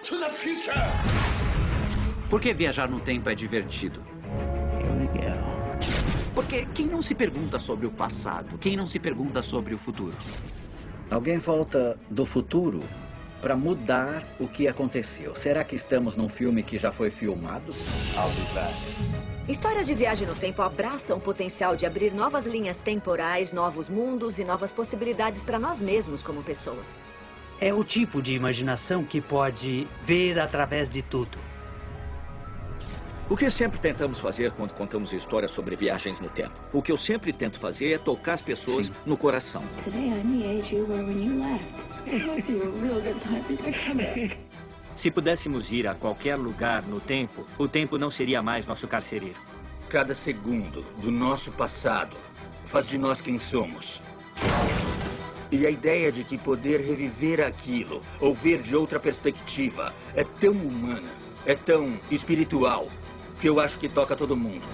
to the future! Por que viajar no tempo é divertido? Porque quem não se pergunta sobre o passado? Quem não se pergunta sobre o futuro? Alguém volta do futuro para mudar o que aconteceu. Será que estamos num filme que já foi filmado? Histórias de viagem no tempo abraçam o potencial de abrir novas linhas temporais, novos mundos e novas possibilidades para nós mesmos como pessoas. É o tipo de imaginação que pode ver através de tudo. O que sempre tentamos fazer quando contamos histórias sobre viagens no tempo? O que eu sempre tento fazer é tocar as pessoas no coração. Se pudéssemos ir a qualquer lugar no tempo, o tempo não seria mais nosso carcereiro. Cada segundo do nosso passado faz de nós quem somos. E a ideia de que poder reviver aquilo ou ver de outra perspectiva é tão humana, é tão espiritual, que eu acho que toca todo mundo.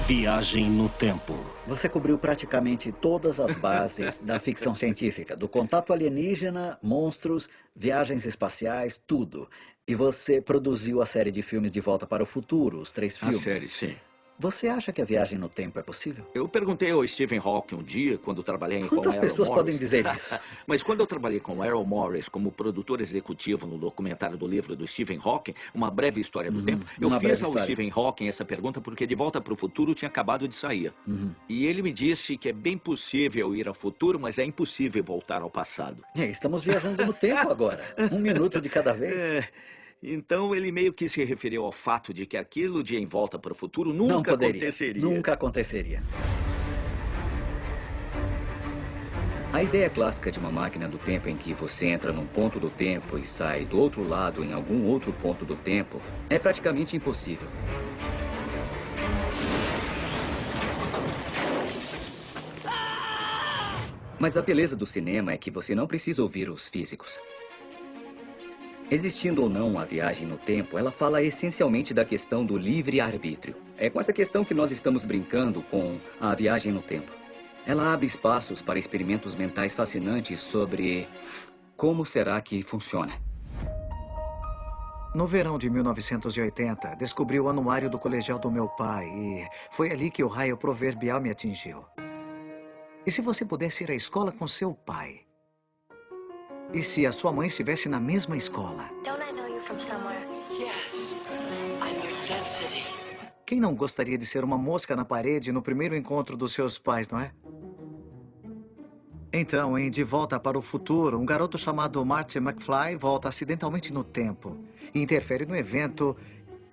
Viagem no tempo. Você cobriu praticamente todas as bases da ficção científica, do contato alienígena, monstros, viagens espaciais, tudo. E você produziu a série de filmes De Volta para o Futuro, os 3 filmes. A série, sim. Você acha que a viagem no tempo é possível? Eu perguntei ao Stephen Hawking um dia, quando trabalhei com Quantas Errol pessoas Morris. podem dizer isso? Mas quando eu trabalhei com Errol Morris como produtor executivo no documentário do livro do Stephen Hawking, Uma Breve História do Tempo, eu fiz ao Stephen Hawking essa pergunta porque De Volta para o Futuro tinha acabado de sair. E ele me disse que é bem possível ir ao futuro, mas é impossível voltar ao passado. Estamos viajando no tempo agora. 1 minuto de cada vez. Então ele meio que se referiu ao fato de que aquilo de Em Volta para o Futuro nunca aconteceria. Nunca aconteceria. A ideia clássica de uma máquina do tempo em que você entra num ponto do tempo e sai do outro lado em algum outro ponto do tempo é praticamente impossível. Mas a beleza do cinema é que você não precisa ouvir os físicos. Existindo ou não a viagem no tempo, ela fala essencialmente da questão do livre-arbítrio. É com essa questão que nós estamos brincando com a viagem no tempo. Ela abre espaços para experimentos mentais fascinantes sobre como será que funciona. No verão de 1980, descobri o anuário do colegial do meu pai e foi ali que o raio proverbial me atingiu. E se você pudesse ir à escola com seu pai? E se a sua mãe estivesse na mesma escola? Quem não gostaria de ser uma mosca na parede no primeiro encontro dos seus pais, não é? Então, em De Volta para o Futuro, um garoto chamado Marty McFly volta acidentalmente no tempo e interfere no evento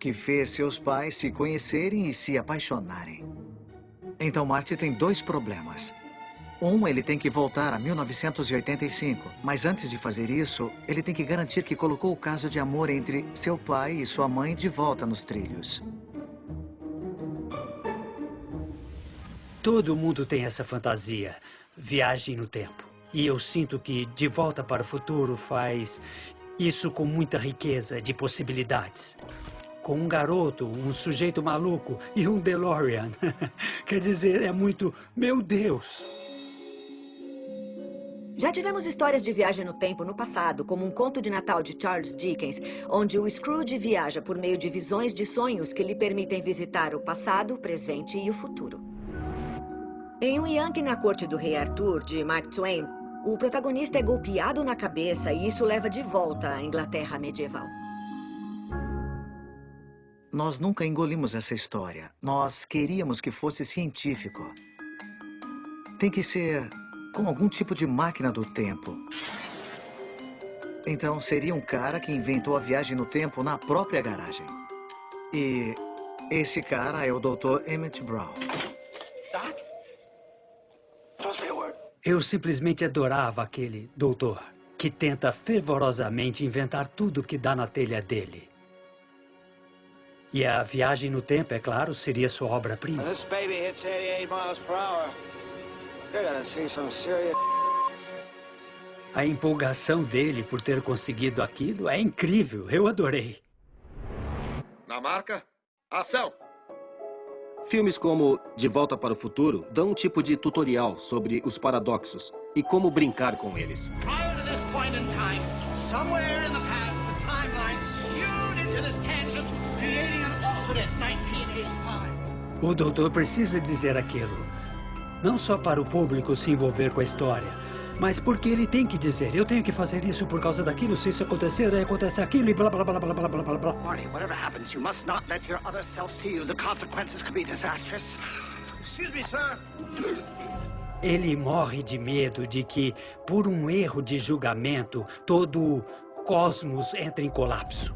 que fez seus pais se conhecerem e se apaixonarem. Então, Marty tem 2 problemas. Ele tem que voltar a 1985, mas antes de fazer isso, ele tem que garantir que colocou o caso de amor entre seu pai e sua mãe de volta nos trilhos. Todo mundo tem essa fantasia, viagem no tempo. E eu sinto que De Volta para o Futuro faz isso com muita riqueza de possibilidades. Com um garoto, um sujeito maluco e um DeLorean. Quer dizer, é muito... Meu Deus! Já tivemos histórias de viagem no tempo no passado, como um conto de Natal de Charles Dickens, onde o Scrooge viaja por meio de visões de sonhos que lhe permitem visitar o passado, o presente e o futuro. Em Um Yankee na Corte do Rei Arthur, de Mark Twain, o protagonista é golpeado na cabeça e isso leva de volta à Inglaterra medieval. Nós nunca engolimos essa história. Nós queríamos que fosse científico. Tem que ser com algum tipo de máquina do tempo. Então, seria um cara que inventou a viagem no tempo na própria garagem. E esse cara é o Dr. Emmett Brown. Eu simplesmente adorava aquele doutor que tenta fervorosamente inventar tudo que dá na telha dele. E a viagem no tempo, é claro, seria sua obra-prima. A empolgação dele por ter conseguido aquilo é incrível. Eu adorei. Na marca, ação! Filmes como De Volta para o Futuro dão um tipo de tutorial sobre os paradoxos e como brincar com eles. Prior to this point in time, Somewhere in the past, the timeline skewed into this tangent, creating an alternate 1985. O doutor precisa dizer aquilo. Não só para o público se envolver com a história, mas porque ele tem que dizer, eu tenho que fazer isso por causa daquilo, se isso acontecer, aí acontece aquilo e blá blá blá blá blá blá blá blá. Marty, whatever happens, you must not let your other self see you. The consequences could be disastrous. Excuse me, sir. Ele morre de medo de que, por um erro de julgamento, todo o cosmos entre em colapso.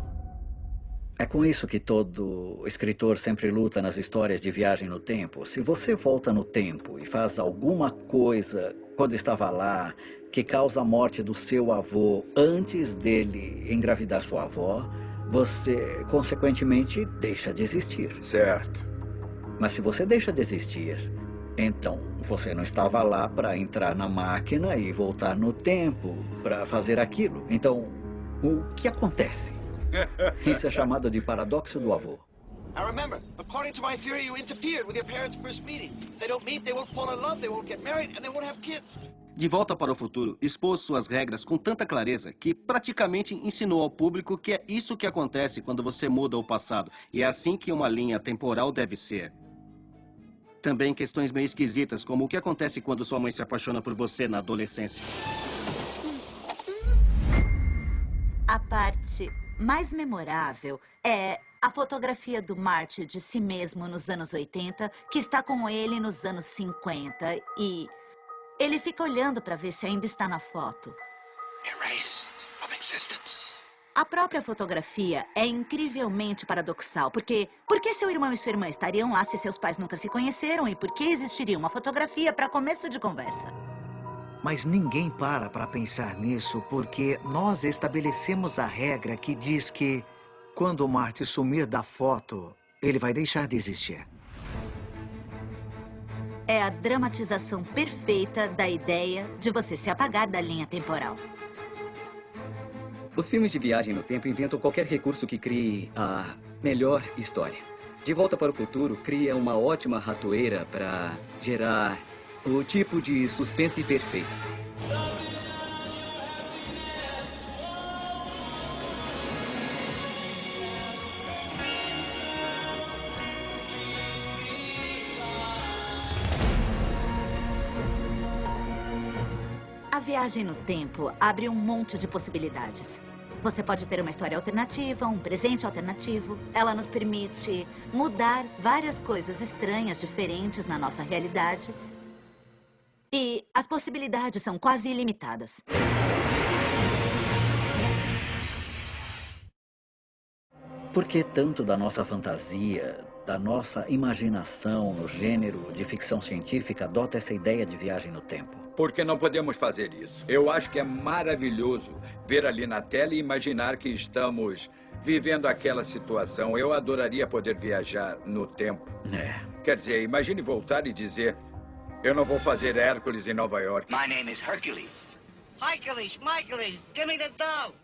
É com isso que todo escritor sempre luta nas histórias de viagem no tempo. Se você volta no tempo e faz alguma coisa quando estava lá que causa a morte do seu avô antes dele engravidar sua avó, você, consequentemente, deixa de existir. Certo. Mas se você deixa de existir, então você não estava lá para entrar na máquina e voltar no tempo para fazer aquilo. Então, o que acontece? Isso é chamado de paradoxo do avô. Now remember, according to my theory, you interfered with your parents' first meeting. They don't meet, they won't fall in love, they won't get married, and they won't have kids. De Volta para o Futuro expôs suas regras com tanta clareza que praticamente ensinou ao público que é isso que acontece quando você muda o passado. E é assim que uma linha temporal deve ser. Também questões meio esquisitas, como o que acontece quando sua mãe se apaixona por você na adolescência. A parte mais memorável é a fotografia do Marty de si mesmo nos anos 80, que está com ele nos anos 50, e ele fica olhando para ver se ainda está na foto. Erased from existence. A própria fotografia é incrivelmente paradoxal, porque por que seu irmão e sua irmã estariam lá se seus pais nunca se conheceram, e por que existiria uma fotografia para começo de conversa? Mas ninguém para pensar nisso, porque nós estabelecemos a regra que diz que quando o Marty sumir da foto, ele vai deixar de existir. É a dramatização perfeita da ideia de você se apagar da linha temporal. Os filmes de viagem no tempo inventam qualquer recurso que crie a melhor história. De Volta para o Futuro cria uma ótima ratoeira para gerar o tipo de suspense perfeito. A viagem no tempo abre um monte de possibilidades. Você pode ter uma história alternativa, um presente alternativo. Ela nos permite mudar várias coisas estranhas, diferentes na nossa realidade. E as possibilidades são quase ilimitadas. Por que tanto da nossa fantasia, da nossa imaginação no gênero de ficção científica adota essa ideia de viagem no tempo? Porque não podemos fazer isso. Eu acho que é maravilhoso ver ali na tela e imaginar que estamos vivendo aquela situação. Eu adoraria poder viajar no tempo. Quer dizer, imagine voltar e dizer: eu não vou fazer Hércules em Nova York. My name is Hercules. Hercules, give me the dough.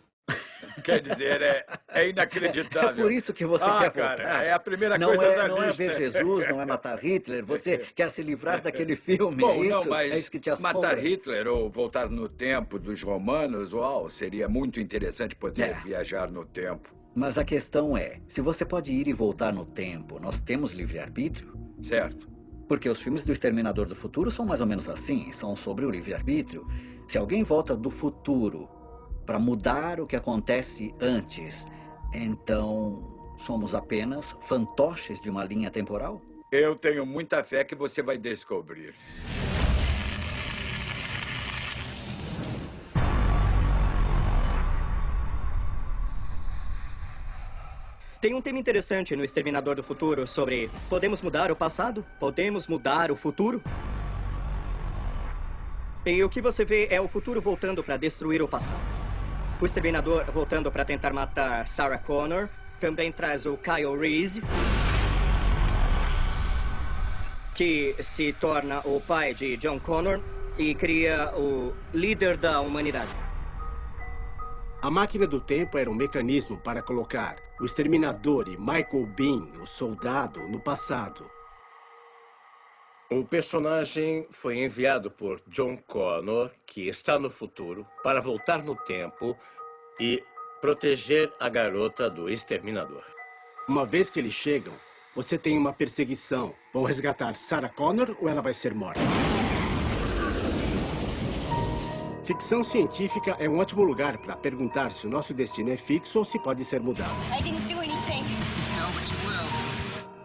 Quer dizer, é inacreditável. É por isso que você quer voltar. Cara, é a primeira não coisa da Não é lista. ver Jesus, não é matar Hitler. Você quer se livrar daquele filme, Bom, é isso? não, mas É isso que te assombra? matar Hitler ou voltar no tempo dos romanos, uau, seria muito interessante poder viajar no tempo. Mas a questão é, se você pode ir e voltar no tempo, nós temos livre-arbítrio? Certo. Porque os filmes do Exterminador do Futuro são mais ou menos assim, são sobre o livre-arbítrio. Se alguém volta do futuro para mudar o que acontece antes, então somos apenas fantoches de uma linha temporal? Eu tenho muita fé que você vai descobrir. Tem um tema interessante no Exterminador do Futuro sobre podemos mudar o passado? Podemos mudar o futuro? E o que você vê é o futuro voltando para destruir o passado. O Exterminador voltando para tentar matar Sarah Connor. Também traz o Kyle Reese, que se torna o pai de John Connor e cria o líder da humanidade. A máquina do tempo era um mecanismo para colocar o Exterminador e Michael Biehn, o soldado, no passado. O personagem foi enviado por John Connor, que está no futuro, para voltar no tempo e proteger a garota do exterminador. Uma vez que eles chegam, você tem uma perseguição. Vão resgatar Sarah Connor ou ela vai ser morta? Ficção científica é um ótimo lugar para perguntar se o nosso destino é fixo ou se pode ser mudado.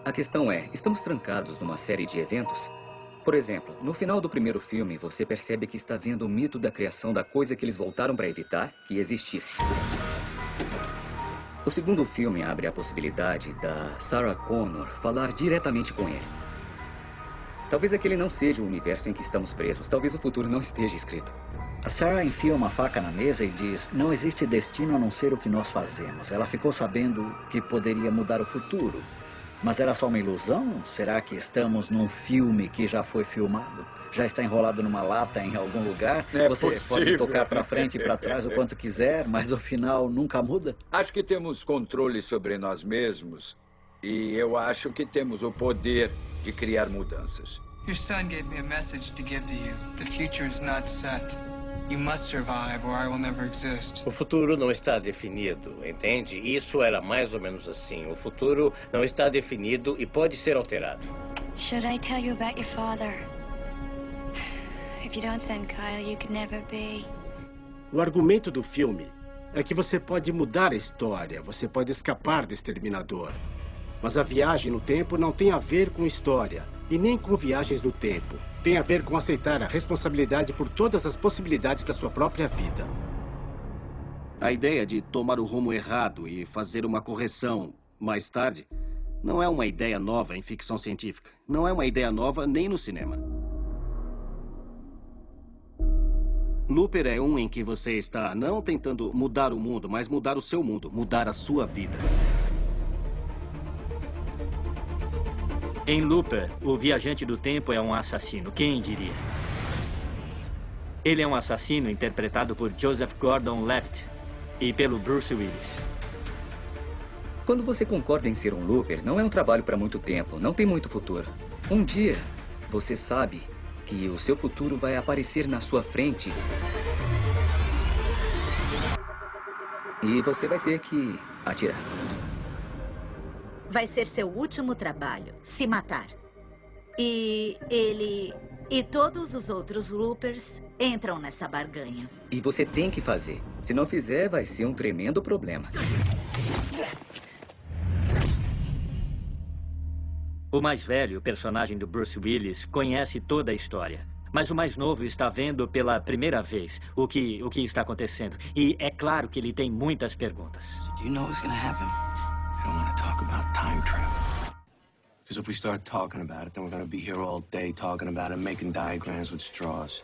A questão é, estamos trancados numa série de eventos? Por exemplo, no final do primeiro filme, você percebe que está vendo o mito da criação da coisa que eles voltaram para evitar que existisse. O segundo filme abre a possibilidade da Sarah Connor falar diretamente com ele. Talvez aquele não seja o universo em que estamos presos. Talvez o futuro não esteja escrito. A Sarah enfia uma faca na mesa e diz: não existe destino a não ser o que nós fazemos. Ela ficou sabendo que poderia mudar o futuro. Mas era só uma ilusão? Será que estamos num filme que já foi filmado? Já está enrolado numa lata em algum lugar? Você pode tocar para frente e para trás o quanto quiser, mas o final nunca muda? Acho que temos controle sobre nós mesmos. E eu acho que temos o poder de criar mudanças. Your son gave me a message to give to you. The future is not set. You must survive or I will never exist. O futuro não está definido, entende? Isso era mais ou menos assim. O futuro não está definido e pode ser alterado. Should I tell you about your father? If you don't send Kyle, you could never be. O argumento do filme é que você pode mudar a história, você pode escapar do exterminador. Mas a viagem no tempo não tem a ver com história e nem com viagens no tempo. Tem a ver com aceitar a responsabilidade por todas as possibilidades da sua própria vida. A ideia de tomar o rumo errado e fazer uma correção mais tarde não é uma ideia nova em ficção científica. Não é uma ideia nova nem no cinema. Looper é um em que você está não tentando mudar o mundo, mas mudar o seu mundo, mudar a sua vida. Em Looper, o viajante do tempo é um assassino. Quem diria? Ele é um assassino interpretado por Joseph Gordon-Levitt e pelo Bruce Willis. Quando você concorda em ser um Looper, não é um trabalho para muito tempo, não tem muito futuro. Um dia, você sabe que o seu futuro vai aparecer na sua frente. E você vai ter que atirar. Vai ser seu último trabalho, se matar. E ele e todos os outros Loopers entram nessa barganha. E você tem que fazer. Se não fizer, vai ser um tremendo problema. O mais velho, o personagem do Bruce Willis, conhece toda a história. Mas o mais novo está vendo pela primeira vez o que está acontecendo. E é claro que ele tem muitas perguntas. So do you know what's going to happen? I don't want to talk about time travel. Because if we start talking about it, then we're going to be here all day talking about it, making diagrams with straws.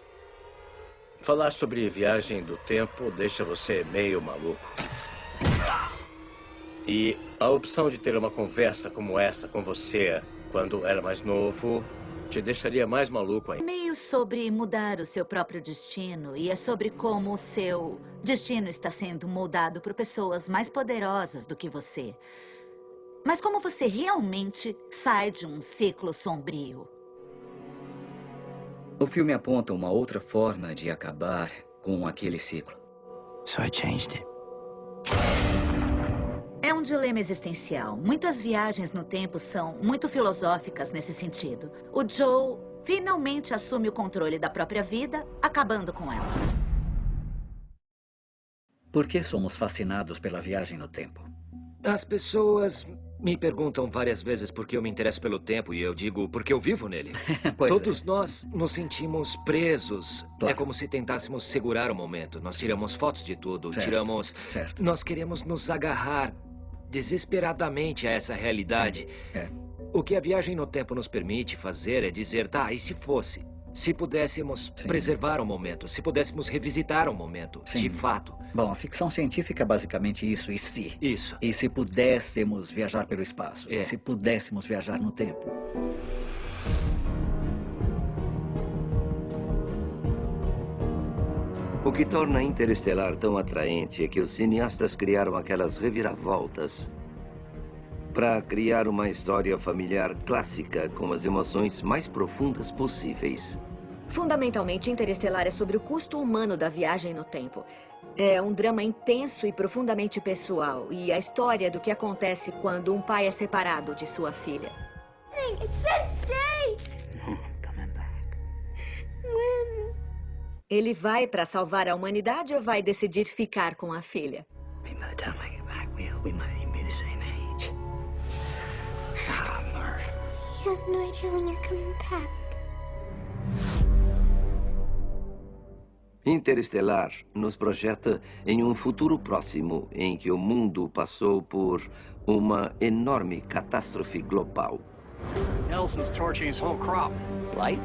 Falar sobre viagem do tempo deixa você meio maluco. E a opção de ter uma conversa como essa com você quando era mais novo te deixaria mais maluco ainda. É meio sobre mudar o seu próprio destino e é sobre como o seu destino está sendo moldado por pessoas mais poderosas do que você. Mas como você realmente sai de um ciclo sombrio? O filme aponta uma outra forma de acabar com aquele ciclo. So I changed it. É um dilema existencial. Muitas viagens no tempo são muito filosóficas nesse sentido. O Joe finalmente assume o controle da própria vida, acabando com ela. Por que somos fascinados pela viagem no tempo? As pessoas me perguntam várias vezes por que eu me interesso pelo tempo e eu digo porque eu vivo nele. Todos nós nos sentimos presos. Claro. É como se tentássemos segurar o momento. Nós tiramos fotos de tudo, Certo. Nós queremos nos agarrar desesperadamente a essa realidade. O que a viagem no tempo nos permite fazer é dizer, tá, e se fosse? Se pudéssemos preservar o momento, se pudéssemos revisitar o momento, de fato. Bom, a ficção científica é basicamente isso, e se? Isso. E se pudéssemos viajar pelo espaço? E se pudéssemos viajar no tempo? O que torna Interestelar tão atraente é que os cineastas criaram aquelas reviravoltas para criar uma história familiar clássica com as emoções mais profundas possíveis. Fundamentalmente, Interestelar é sobre o custo humano da viagem no tempo. É um drama intenso e profundamente pessoal, e a história do que acontece quando um pai é separado de sua filha. It says stay! When? Ele vai para salvar a humanidade ou vai decidir ficar com a filha? By the time I get back, we might even be the same age. You have no idea when you're coming back. Interestelar nos projeta em um futuro próximo em que o mundo passou por uma enorme catástrofe global. Nelson's torching his whole crop. Light?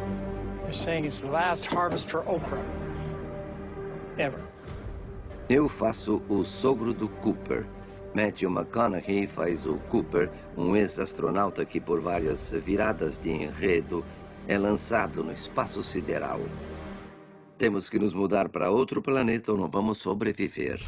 They're saying it's the last harvest for Oprah. Ever. Eu faço o sogro do Cooper. Matthew McConaughey faz o Cooper, um ex-astronauta que por várias viradas de enredo é lançado no espaço sideral. Temos que nos mudar para outro planeta ou não vamos sobreviver.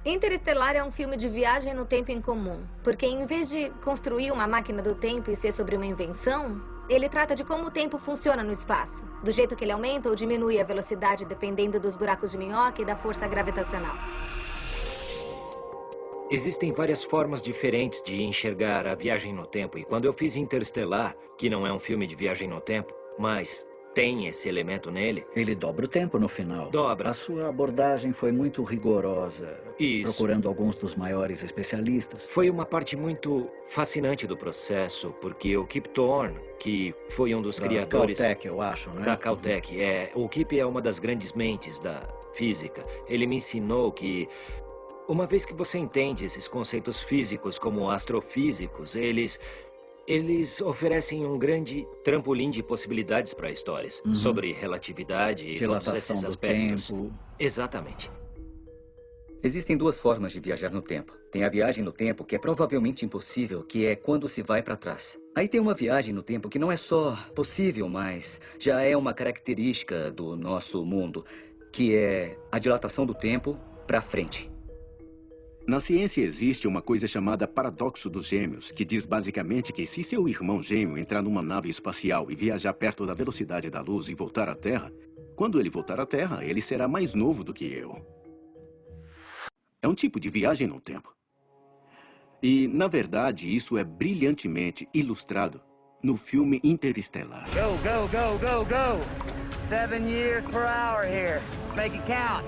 Interestelar é um filme de viagem no tempo em comum, porque em vez de construir uma máquina do tempo e ser sobre uma invenção, ele trata de como o tempo funciona no espaço, do jeito que ele aumenta ou diminui a velocidade dependendo dos buracos de minhoca e da força gravitacional. Existem várias formas diferentes de enxergar a viagem no tempo, e quando eu fiz Interestelar, que não é um filme de viagem no tempo, mas tem esse elemento nele... Ele dobra o tempo no final. Dobra. A sua abordagem foi muito rigorosa. Isso. Procurando alguns dos maiores especialistas. Foi uma parte muito fascinante do processo, porque o Kip Thorne, que foi um dos criadores... Da Caltech, eu acho, né? Da Caltech, O Kip é uma das grandes mentes da física. Ele me ensinou que, uma vez que você entende esses conceitos físicos como astrofísicos, eles oferecem um grande trampolim de possibilidades para histórias sobre relatividade e todos esses aspectos. Do tempo. Exatamente. Existem duas formas de viajar no tempo. Tem a viagem no tempo, que é provavelmente impossível, que é quando se vai para trás. Aí tem uma viagem no tempo que não é só possível, mas já é uma característica do nosso mundo, que é a dilatação do tempo para frente. Na ciência existe uma coisa chamada paradoxo dos gêmeos, que diz basicamente que se seu irmão gêmeo entrar numa nave espacial e viajar perto da velocidade da luz e voltar à Terra, quando ele voltar à Terra, ele será mais novo do que eu. É um tipo de viagem no tempo. E, na verdade, isso é brilhantemente ilustrado no filme Interestelar. Go, go, go, go, go! 7 years per hour here. Let's make it count.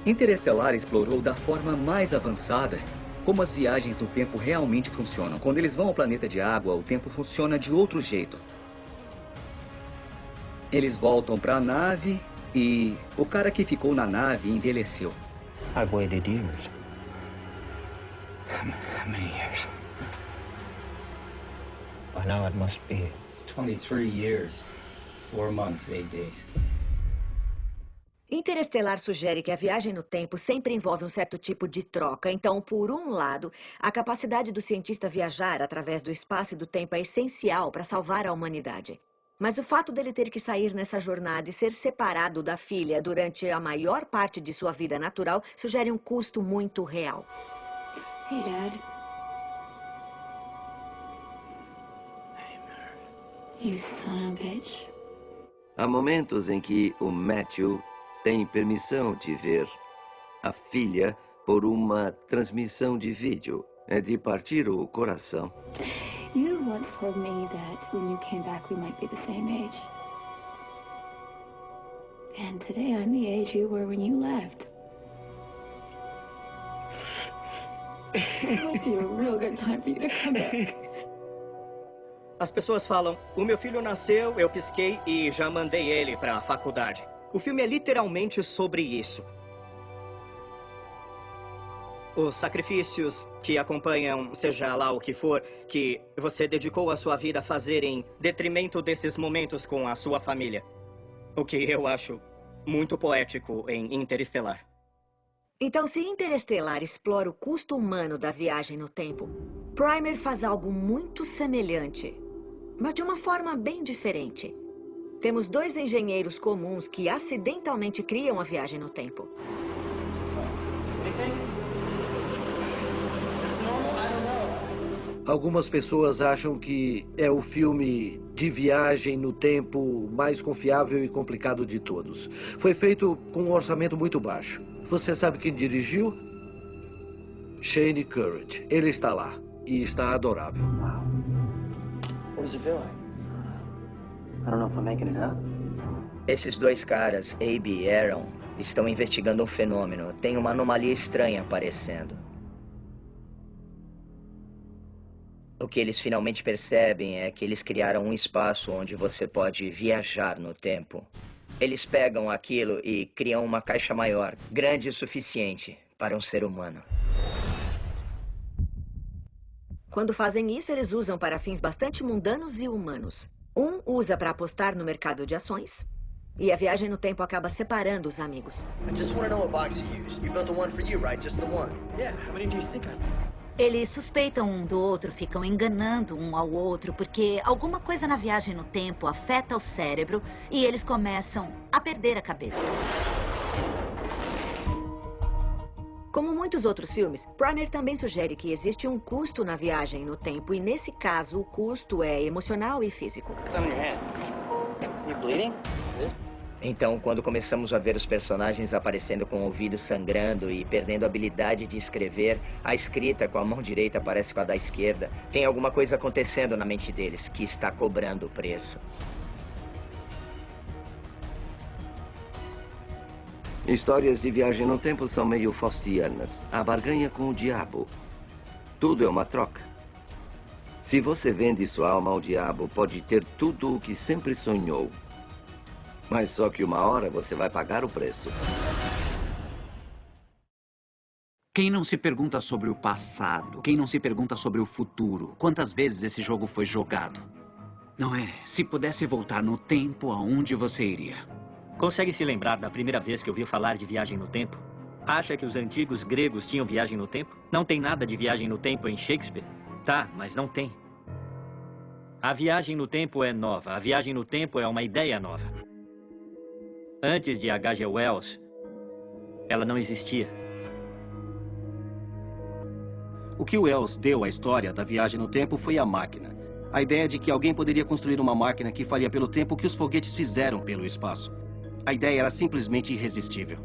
Interestelar explorou da forma mais avançada como as viagens no tempo realmente funcionam. Quando eles vão ao planeta de água, o tempo funciona de outro jeito. Eles voltam para a nave e o cara que ficou na nave envelheceu. I waited years. How many years? By now it must be. It's 23 years, 4 months, 8 days. Interestelar sugere que a viagem no tempo sempre envolve um certo tipo de troca. Então, por um lado, a capacidade do cientista viajar através do espaço e do tempo é essencial para salvar a humanidade. Mas o fato dele ter que sair nessa jornada e ser separado da filha durante a maior parte de sua vida natural sugere um custo muito real. Hey, Dad. You son of a bitch. Há momentos em que o Matthew tem permissão de ver a filha por uma transmissão de vídeo. É de partir o coração. You once told me that when you came back we might be the same age. And today I'm the age you were when you left. This might be a real good time for you to come back. As pessoas falam, o meu filho nasceu, eu pisquei e já mandei ele para a faculdade. O filme é literalmente sobre isso. Os sacrifícios que acompanham, seja lá o que for, que você dedicou a sua vida a fazer em detrimento desses momentos com a sua família. O que eu acho muito poético em Interestelar. Então, se Interestelar explora o custo humano da viagem no tempo, Primer faz algo muito semelhante, mas de uma forma bem diferente. Temos 2 engenheiros comuns que acidentalmente criam a viagem no tempo. Algumas pessoas acham que é o filme de viagem no tempo mais confiável e complicado de todos. Foi feito com um orçamento muito baixo. Você sabe quem dirigiu? Shane Courage. Ele está lá e está adorável. What does it feel like? I don't know if I'm making it up. Esses dois caras, Abe e Aaron, estão investigando um fenômeno. Tem uma anomalia estranha aparecendo. O que eles finalmente percebem é que eles criaram um espaço onde você pode viajar no tempo. Eles pegam aquilo e criam uma caixa maior, grande o suficiente para um ser humano. Quando fazem isso, eles usam para fins bastante mundanos e humanos. Um usa para apostar no mercado de ações, e a viagem no tempo acaba separando os amigos. I just want to know what box you used. You built the one for you, right? Just the one. Yeah, how many do you think I... Eles suspeitam um do outro, ficam enganando um ao outro, porque alguma coisa na viagem no tempo afeta o cérebro e eles começam a perder a cabeça. Como muitos outros filmes, Primer também sugere que existe um custo na viagem no tempo, e nesse caso, o custo é emocional e físico. It's on your hand. You bleeding? Então, quando começamos a ver os personagens aparecendo com o ouvido sangrando e perdendo a habilidade de escrever, a escrita com a mão direita parece com a da esquerda. Tem alguma coisa acontecendo na mente deles que está cobrando o preço. Histórias de viagem no tempo são meio faustianas. A barganha com o diabo. Tudo é uma troca. Se você vende sua alma ao diabo, pode ter tudo o que sempre sonhou. Mas só que uma hora você vai pagar o preço. Quem não se pergunta sobre o passado? Quem não se pergunta sobre o futuro? Quantas vezes esse jogo foi jogado? Não é? Se pudesse voltar no tempo, aonde você iria? Consegue se lembrar da primeira vez que ouviu falar de viagem no tempo? Acha que os antigos gregos tinham viagem no tempo? Não tem nada de viagem no tempo em Shakespeare? Tá, mas não tem. A viagem no tempo é nova. A viagem no tempo é uma ideia nova. Antes de H.G. Wells, ela não existia. O que Wells deu à história da viagem no tempo foi a máquina. A ideia de que alguém poderia construir uma máquina que faria pelo tempo o que os foguetes fizeram pelo espaço. A ideia era simplesmente irresistível.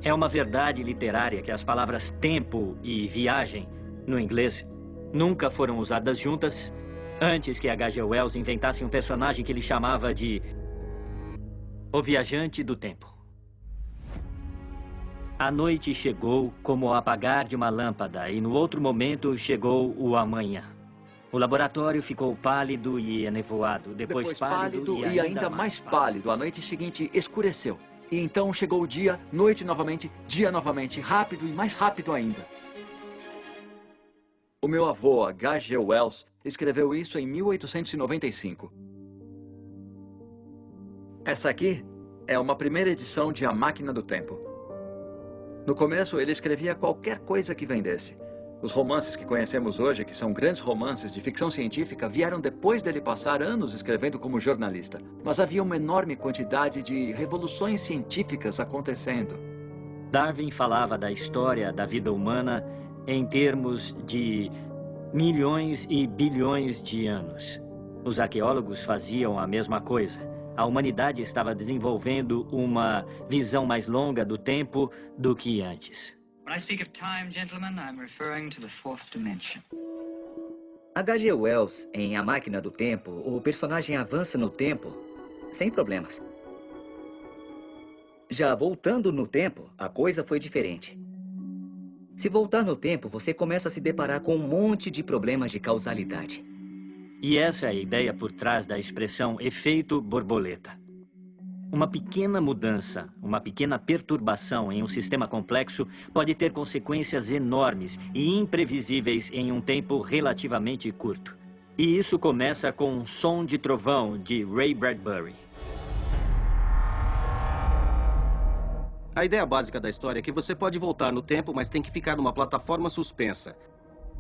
É uma verdade literária que as palavras tempo e viagem, no inglês, nunca foram usadas juntas antes que H.G. Wells inventasse um personagem que ele chamava de O Viajante do Tempo. A noite chegou como o apagar de uma lâmpada e no outro momento chegou o amanhã. O laboratório ficou pálido e enevoado, depois pálido e ainda mais pálido. A noite seguinte escureceu. E então chegou o dia, noite novamente, rápido e mais rápido ainda. O meu avô, H.G. Wells, escreveu isso em 1895. Essa aqui é uma primeira edição de A Máquina do Tempo. No começo, ele escrevia qualquer coisa que vendesse. Os romances que conhecemos hoje, que são grandes romances de ficção científica, vieram depois dele passar anos escrevendo como jornalista. Mas havia uma enorme quantidade de revoluções científicas acontecendo. Darwin falava da história da vida humana em termos de milhões e bilhões de anos. Os arqueólogos faziam a mesma coisa. A humanidade estava desenvolvendo uma visão mais longa do tempo do que antes. When I speak of time, gentlemen, I'm referring to the fourth dimension. H.G. Wells, em A Máquina do Tempo, o personagem avança no tempo sem problemas. Já voltando no tempo, a coisa foi diferente. Se voltar no tempo, você começa a se deparar com um monte de problemas de causalidade. E essa é a ideia por trás da expressão efeito borboleta. Uma pequena mudança, uma pequena perturbação em um sistema complexo pode ter consequências enormes e imprevisíveis em um tempo relativamente curto. E isso começa com um som de trovão de Ray Bradbury. A ideia básica da história é que você pode voltar no tempo, mas tem que ficar numa plataforma suspensa.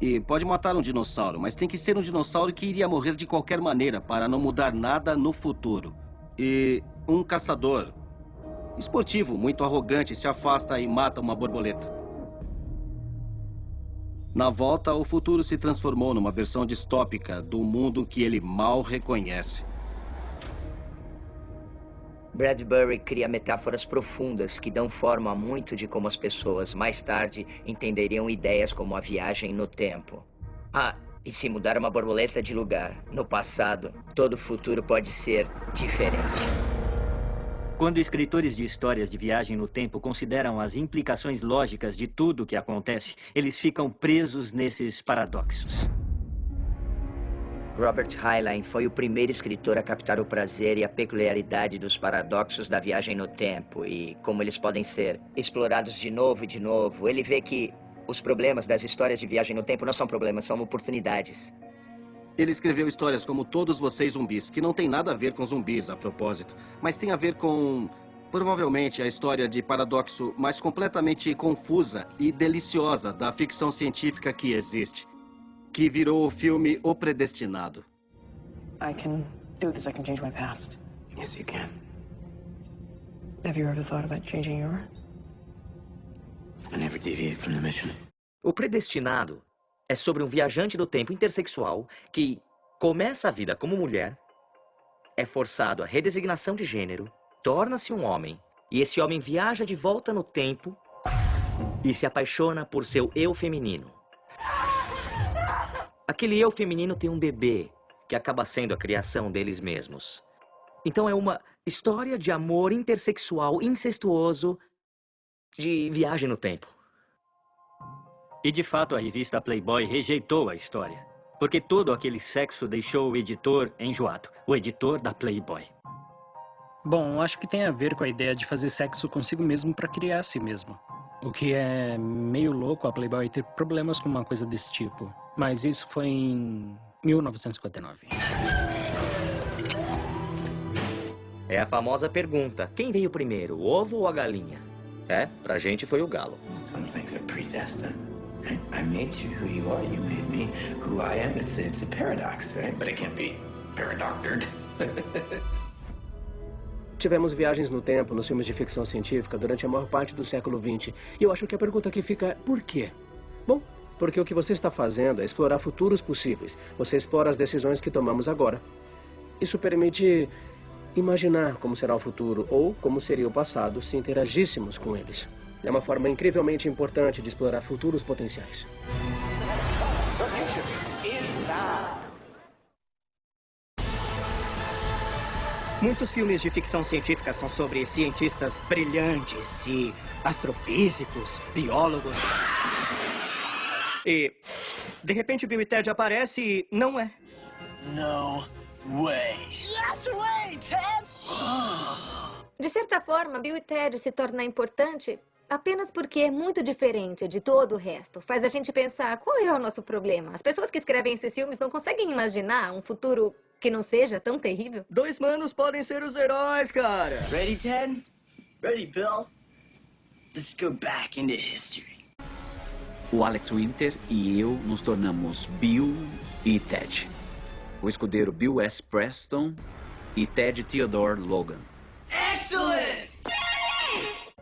E pode matar um dinossauro, mas tem que ser um dinossauro que iria morrer de qualquer maneira para não mudar nada no futuro. E um caçador esportivo, muito arrogante, se afasta e mata uma borboleta. Na volta, o futuro se transformou numa versão distópica do mundo que ele mal reconhece. Bradbury cria metáforas profundas que dão forma a muito de como as pessoas, mais tarde, entenderiam ideias como a viagem no tempo. Ah, e se mudar uma borboleta de lugar, no passado, todo o futuro pode ser diferente. Quando escritores de histórias de viagem no tempo consideram as implicações lógicas de tudo o que acontece, eles ficam presos nesses paradoxos. Robert Heinlein foi o primeiro escritor a captar o prazer e a peculiaridade dos paradoxos da viagem no tempo e como eles podem ser explorados de novo e de novo. Ele vê que os problemas das histórias de viagem no tempo não são problemas, são oportunidades. Ele escreveu histórias como Todos Vocês Zumbis, que não tem nada a ver com zumbis, a propósito, mas tem a ver com, provavelmente, a história de paradoxo mais completamente confusa e deliciosa da ficção científica que existe, que virou o filme O Predestinado. I can do this. I can change my past. Yes, you can. Have you ever thought about changing yours? I never deviate from the mission. O Predestinado é sobre um viajante do tempo intersexual que começa a vida como mulher, é forçado à redesignação de gênero, torna-se um homem, e esse homem viaja de volta no tempo e se apaixona por seu eu feminino. Aquele eu feminino tem um bebê, que acaba sendo a criação deles mesmos. Então é uma história de amor intersexual incestuoso de viagem no tempo. E de fato a revista Playboy rejeitou a história, porque todo aquele sexo deixou o editor enjoado, o editor da Playboy. Bom, acho que tem a ver com a ideia de fazer sexo consigo mesmo para criar a si mesmo. O que é meio louco a Playboy ter problemas com uma coisa desse tipo. Mas isso foi em 1959. É a famosa pergunta, quem veio primeiro, o ovo ou a galinha? Pra gente foi o galo. Some things are predestined. Right? I made you who you are. You made me who I am. It's a paradox, right? But it can't be paradoctored. Tivemos viagens no tempo nos filmes de ficção científica durante a maior parte do século XX. E eu acho que a pergunta aqui fica, por quê? Bom, porque o que você está fazendo é explorar futuros possíveis. Você explora as decisões que tomamos agora. Isso permite imaginar como será o futuro ou como seria o passado se interagíssemos com eles. É uma forma incrivelmente importante de explorar futuros potenciais. Muitos filmes de ficção científica são sobre cientistas brilhantes e astrofísicos, biólogos. E, de repente, Bill e Ted aparece e não é. No way. Yes way, Ted! De certa forma, Bill e Ted se torna importante apenas porque é muito diferente de todo o resto. Faz a gente pensar, qual é o nosso problema? As pessoas que escrevem esses filmes não conseguem imaginar um futuro que não seja tão terrível? Dois manos podem ser os heróis, cara. Ready, Ted? Ready, Bill? Let's go back into history. O Alex Winter e eu nos tornamos Bill e Ted. O escudeiro Bill S. Preston e Ted Theodore Logan. Excellent!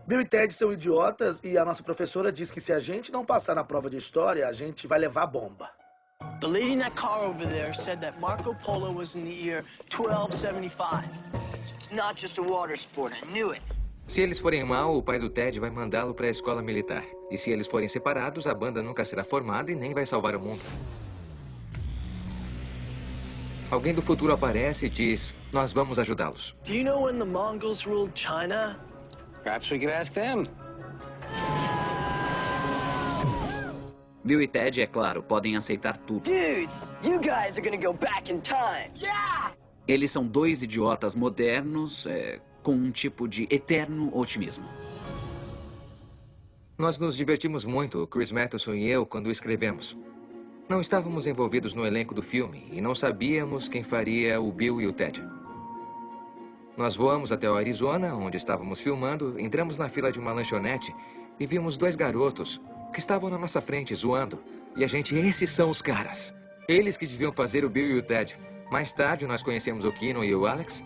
Bill e Ted são idiotas e a nossa professora diz que se a gente não passar na prova de história, a gente vai levar bomba. The lady in that car over there said that Marco Polo was in the year 1275. It's not just a water sport, I knew it. Se eles forem mal, o pai do Ted vai mandá-lo para a escola militar. E se eles forem separados, a banda nunca será formada e nem vai salvar o mundo. Alguém do futuro aparece e diz, nós vamos ajudá-los. Do you know when the Mongols ruled China? Perhaps we could ask them. Bill e Ted, é claro, podem aceitar tudo. Dudes, you guys are gonna go back in time. Yeah! Eles são dois idiotas modernos, com um tipo de eterno otimismo. Nós nos divertimos muito, Chris Matheson e eu, quando escrevemos. Não estávamos envolvidos no elenco do filme e não sabíamos quem faria o Bill e o Ted. Nós voamos até o Arizona, onde estávamos filmando, entramos na fila de uma lanchonete e vimos dois garotos que estavam na nossa frente, zoando. E a gente, esses são os caras. Eles que deviam fazer o Bill e o Ted. Mais tarde, nós conhecemos o Kino e o Alex.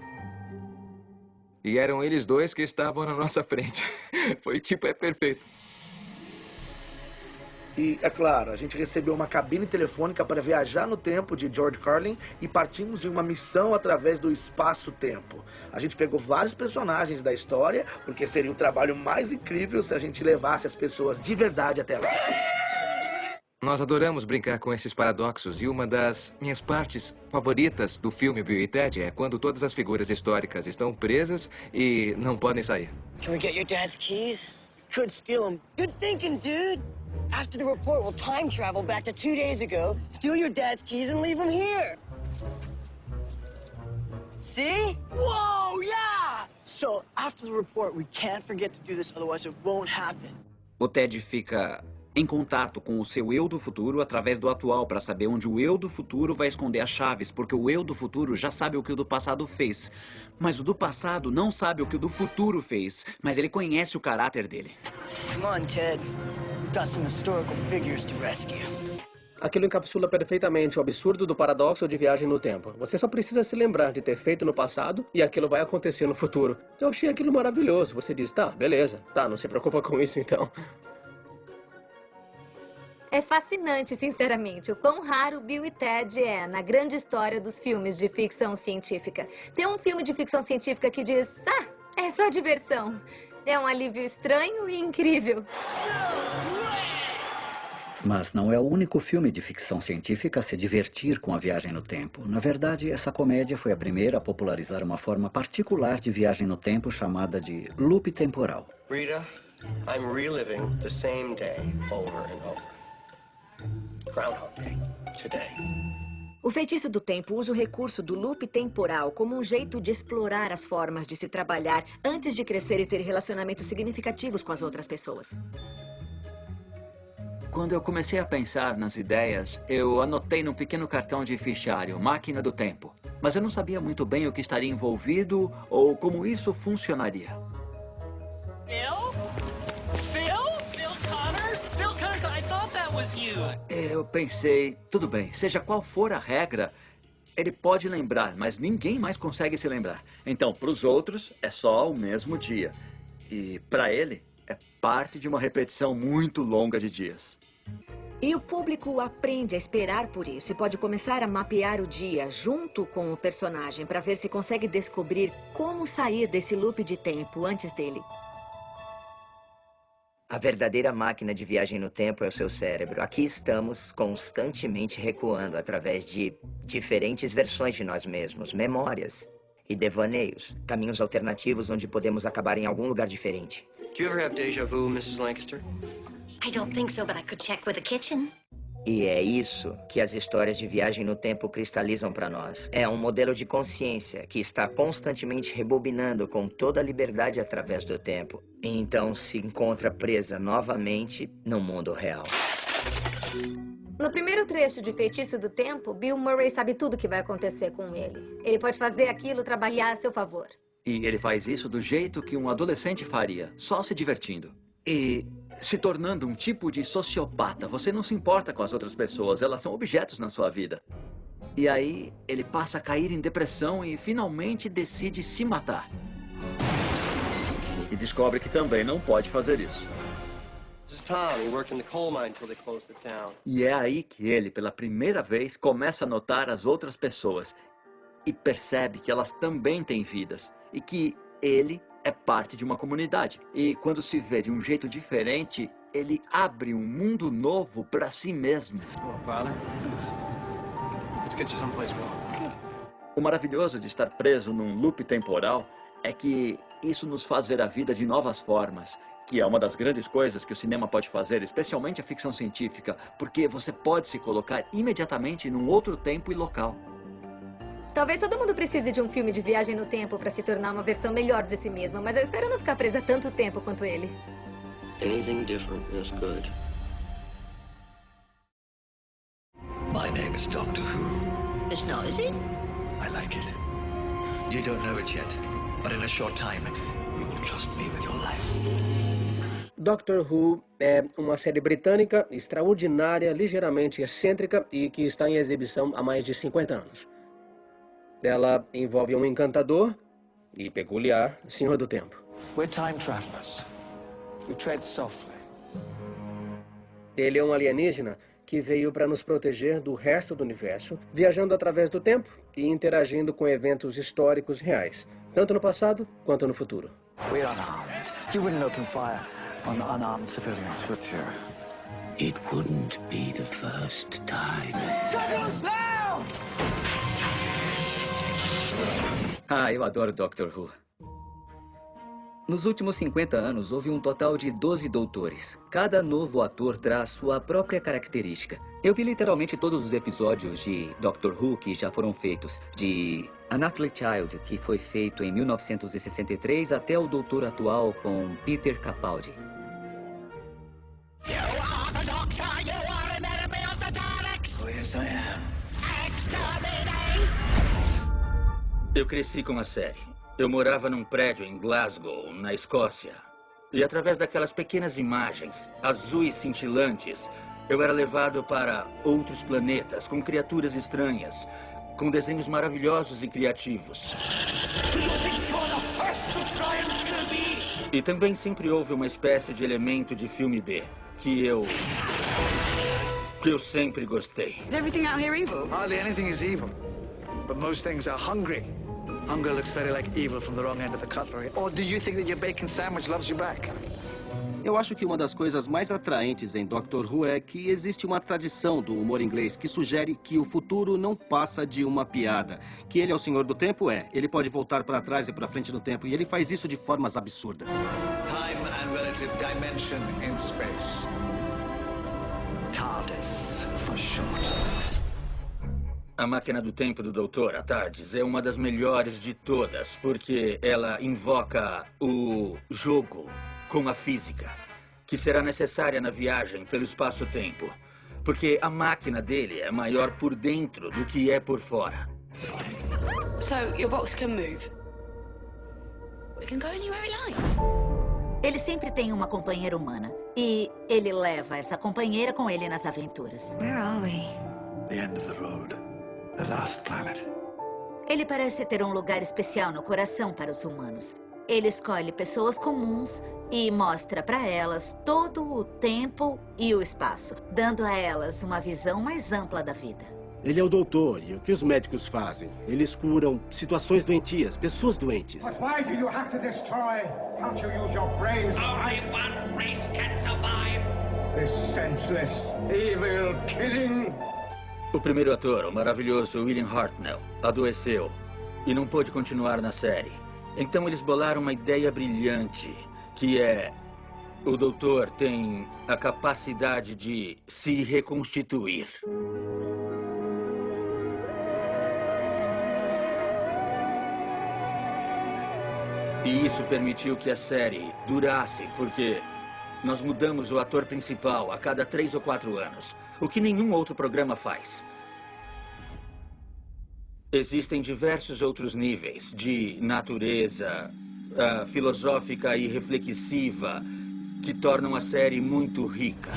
E eram eles dois que estavam na nossa frente. Foi tipo, é perfeito. E, é claro, a gente recebeu uma cabine telefônica para viajar no tempo de George Carlin e partimos em uma missão através do espaço-tempo. A gente pegou vários personagens da história, porque seria o trabalho mais incrível se a gente levasse as pessoas de verdade até lá. Nós adoramos brincar com esses paradoxos e uma das minhas partes favoritas do filme Bill e Ted é quando todas as figuras históricas estão presas e não podem sair. Can we get your dad's keys? Could steal them. Good thinking, dude. After the report, we'll time travel back to 2 days ago, steal your dad's keys, and leave them here. See? Whoa, yeah! So, after the report, we can't forget to do this, otherwise it won't happen. O Ted fica em contato com o seu eu do futuro através do atual para saber onde o eu do futuro vai esconder as chaves, porque o eu do futuro já sabe o que o do passado fez. Mas o do passado não sabe o que o do futuro fez, mas ele conhece o caráter dele. Come on, Ted. We've got some historical figures to rescue. Aquilo encapsula perfeitamente o absurdo do paradoxo de viagem no tempo. Você só precisa se lembrar de ter feito no passado e aquilo vai acontecer no futuro. Eu achei aquilo maravilhoso. Você diz, tá, beleza. Tá, não se preocupa com isso então. É fascinante, sinceramente, o quão raro Bill e Ted é na grande história dos filmes de ficção científica. Tem um filme de ficção científica que diz, é só diversão. É um alívio estranho e incrível. Mas não é o único filme de ficção científica a se divertir com a viagem no tempo. Na verdade, essa comédia foi a primeira a popularizar uma forma particular de viagem no tempo chamada de loop temporal. Rita, I'm reliving the same day over and over. Groundhog Day, today. O Feitiço do Tempo usa o recurso do loop temporal como um jeito de explorar as formas de se trabalhar antes de crescer e ter relacionamentos significativos com as outras pessoas. Quando eu comecei a pensar nas ideias, eu anotei num pequeno cartão de fichário, Máquina do Tempo. Mas eu não sabia muito bem o que estaria envolvido ou como isso funcionaria. Eu pensei, tudo bem, seja qual for a regra, ele pode lembrar, mas ninguém mais consegue se lembrar. Então, para os outros, é só o mesmo dia. E para ele, é parte de uma repetição muito longa de dias. E o público aprende a esperar por isso e pode começar a mapear o dia junto com o personagem para ver se consegue descobrir como sair desse loop de tempo antes dele. A verdadeira máquina de viagem no tempo é o seu cérebro. Aqui estamos constantemente recuando através de diferentes versões de nós mesmos, memórias e devaneios, caminhos alternativos onde podemos acabar em algum lugar diferente. Do you ever have déjà vu, Mrs. Lancaster? I don't think so, but I could check with the kitchen. E é isso que as histórias de viagem no tempo cristalizam para nós. É um modelo de consciência que está constantemente rebobinando com toda a liberdade através do tempo. E então se encontra presa novamente no mundo real. No primeiro trecho de Feitiço do Tempo, Bill Murray sabe tudo o que vai acontecer com ele. Ele pode fazer aquilo trabalhar a seu favor. E ele faz isso do jeito que um adolescente faria, só se divertindo. E se tornando um tipo de sociopata. Você não se importa com as outras pessoas, elas são objetos na sua vida. E aí, ele passa a cair em depressão e finalmente decide se matar. E descobre que também não pode fazer isso. This is Tom. He worked in the coal mine until they closed it down. E é aí que ele, pela primeira vez, começa a notar as outras pessoas. E percebe que elas também têm vidas. E que ele é parte de uma comunidade. E quando se vê de um jeito diferente, ele abre um mundo novo para si mesmo. O maravilhoso de estar preso num loop temporal é que isso nos faz ver a vida de novas formas, que é uma das grandes coisas que o cinema pode fazer, especialmente a ficção científica, porque você pode se colocar imediatamente num outro tempo e local. Talvez todo mundo precise de um filme de viagem no tempo para se tornar uma versão melhor de si mesma, mas eu espero não ficar presa tanto tempo quanto ele. Anything different is good. My name is Doctor Who. It's not, is it? I like it. You don't know it yet, but in a short time, you will trust me with your life. Doctor Who é uma série britânica extraordinária, ligeiramente excêntrica e que está em exibição há mais de 50 anos. Ela envolve um encantador e peculiar Senhor do Tempo. We're time travelers. We tread softly. Ele é um alienígena que veio para nos proteger do resto do universo, viajando através do tempo e interagindo com eventos históricos reais, tanto no passado quanto no futuro. We're unarmed. You wouldn't open fire on unarmed civilians, would you? It wouldn't be the first time. Ah, eu adoro Doctor Who. Nos últimos 50 anos, houve um total de 12 doutores. Cada novo ator traz sua própria característica. Eu vi literalmente todos os episódios de Doctor Who que já foram feitos. De A Natalie Child, que foi feito em 1963, até o doutor atual com Peter Capaldi. Eu cresci com a série. Eu morava num prédio em Glasgow, na Escócia. E através daquelas pequenas imagens, azuis cintilantes, eu era levado para outros planetas, com criaturas estranhas, com desenhos maravilhosos e criativos. E também sempre houve uma espécie de elemento de filme B, que eu sempre gostei. Is everything out here evil? Hardly anything is evil, but most things are hungry. Hunger looks very like evil from the wrong end of the cutlery. Or do you think that your bacon sandwich loves you back? Eu acho que uma das coisas mais atraentes em Doctor Who é que existe uma tradição do humor inglês que sugere que o futuro não passa de uma piada. Que ele é o senhor do tempo, ele pode voltar para trás e para frente no tempo, e ele faz isso de formas absurdas. Time and relative dimension in space. TARDIS, for short. A Máquina do Tempo do Dr. Atardes é uma das melhores de todas, porque ela invoca o jogo com a física, que será necessária na viagem pelo espaço-tempo, porque a máquina dele é maior por dentro do que é por fora. So, your box can move. We can go anywhere we like. Ele sempre tem uma companheira humana, e ele leva essa companheira com ele nas aventuras. Where are we? The end of the road. The last planet. Ele parece ter um lugar especial no coração para os humanos. Ele escolhe pessoas comuns e mostra para elas todo o tempo e o espaço, dando a elas uma visão mais ampla da vida. Ele é o doutor, e o que os médicos fazem? Eles curam situações doentias, pessoas doentes. But why do you have to destroy? Can't you use your brains? Only one race can survive. This senseless, evil killing. O primeiro ator, o maravilhoso William Hartnell, adoeceu e não pôde continuar na série. Então eles bolaram uma ideia brilhante, que é... O doutor tem a capacidade de se reconstituir. E isso permitiu que a série durasse, porque nós mudamos o ator principal a cada 3 ou 4 anos. O que nenhum outro programa faz. Existem diversos outros níveis de natureza filosófica e reflexiva que tornam a série muito rica.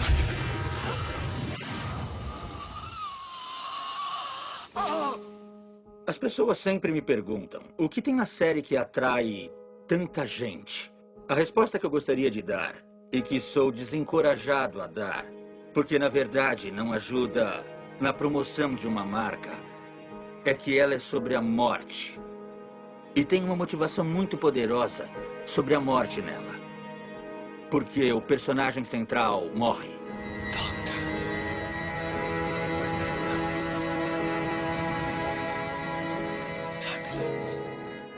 As pessoas sempre me perguntam, o que tem na série que atrai tanta gente? A resposta que eu gostaria de dar, e que sou desencorajado a dar, porque, na verdade, não ajuda na promoção de uma marca, é que ela é sobre a morte. E tem uma motivação muito poderosa sobre a morte nela. Porque o personagem central morre.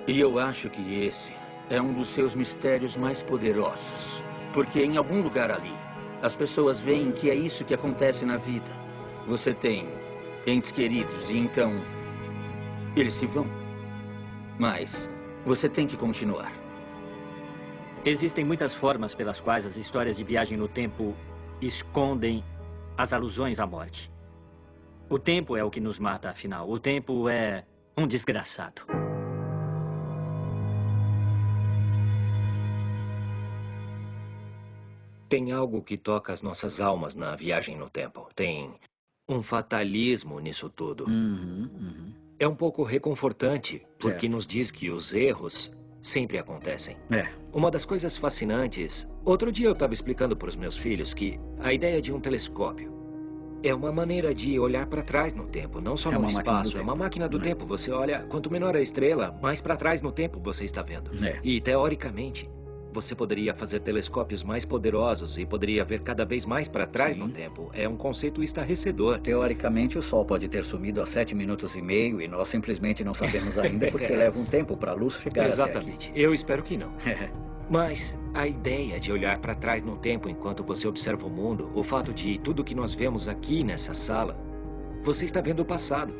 E eu acho que esse é um dos seus mistérios mais poderosos. Porque em algum lugar ali, as pessoas veem que é isso que acontece na vida. Você tem entes queridos e então eles se vão. Mas você tem que continuar. Existem muitas formas pelas quais as histórias de viagem no tempo escondem as alusões à morte. O tempo é o que nos mata, afinal. O tempo é um desgraçado. Tem algo que toca as nossas almas na viagem no tempo. Tem um fatalismo nisso tudo. É um pouco reconfortante, porque nos diz que os erros sempre acontecem. uma das coisas fascinantes... Outro dia eu estava explicando para os meus filhos que a ideia de um telescópio é uma maneira de olhar para trás no tempo, não só no espaço. É uma máquina do tempo. Você olha, quanto menor a estrela, mais para trás no tempo você está vendo. E, teoricamente, você poderia fazer telescópios mais poderosos e poderia ver cada vez mais para trás no tempo. É um conceito estarrecedor. Teoricamente, o Sol pode ter sumido há 7 minutos e meio e nós simplesmente não sabemos ainda porque leva um tempo para a luz chegar Exatamente. até aqui. Eu espero que não. Mas a ideia de olhar para trás no tempo enquanto você observa o mundo, o fato de tudo que nós vemos aqui nessa sala, você está vendo o passado.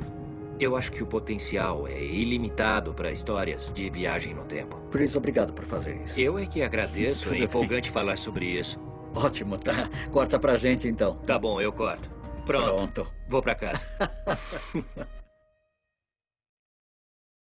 Eu acho que o potencial é ilimitado para histórias de viagem no tempo. Chris, obrigado por fazer isso. Eu é que agradeço. É empolgante falar sobre isso. Ótimo, tá. Corta pra gente, então. Tá bom, eu corto. Pronto. Vou pra casa.